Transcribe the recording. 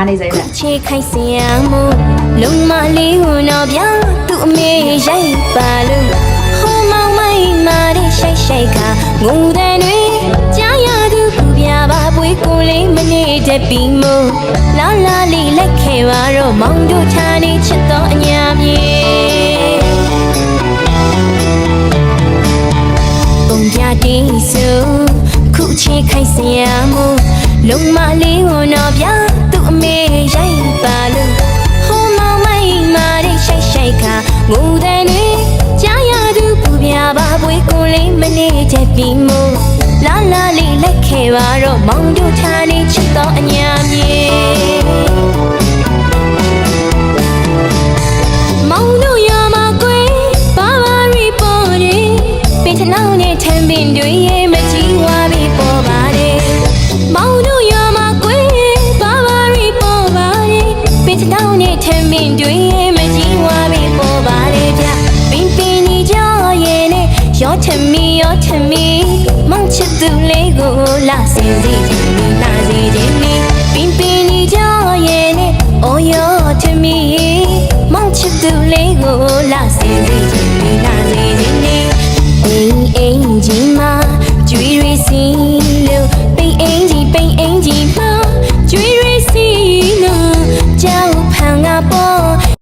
မနေဆိုင်ဗျ ချေခိုက်စင်ရမို့လုံမလေးကိုတော့ဗျာသူ့အမေရိုက်ပါလို့ဟိုမောင်မိုင်မာတဲ့ရှိုက်ရှိုက်ကငုံတဲ့တွေကြားရသူပူပြပါပွေးကိုလေးမနေတတ်ပြီးမို့လာလာလေးလက်ခဲပါတော့မောင်တို့ချာနေချစ်တော့အညာပြေပုံပြတီးဆိုခုချေခိုက်စင်ရမို့လုံမလေးကိုတော့ဗျာသူ့အမေရိုက်ပါလို့ဟိုမောင်မိုင်မာတဲ့ရှိုက်ရှိုက်ကငုံတဲ့တွေကြားရသူပူပြပါပွေးကိုလေးမနေတတ်ပြီးမို့လာလာလေးလက်ခဲပါတော့မောင်တို့ချာနေချစ်တော့အညာပြေမောင်တို့ရမှာကွယ်ဘာဘာရီပေါ်တယ်ပင်ထနောက်နဲ့ထမ်းပင်တွေရဲ့မကြီးဝါပြီးပေါ်ပါတယ်မောင်တို့ရမှာကွယ်ဘာဘာရီပေါ်ပါတယ်ပင်ထနောက်နဲ့ထမ်းပင်တွေရဲ့မကြီးဝါပြီးပေါ်ပါတယ်ဗျပင်ပင်ကြီးကြောရဲ့နဲ့ရောချမီမောင်ချစ်သူလေးကိုလာစင်စီခြင်းနီလာစီခြင်းနီပင်ပင်ကြီးကြောရဲ့နဲ့အော်ရောချမီမောင်ချစ်သူလေးကိုလာစင်စီခြင်းနီလာစီခြင်းနီအိမ်ကြီးမှာ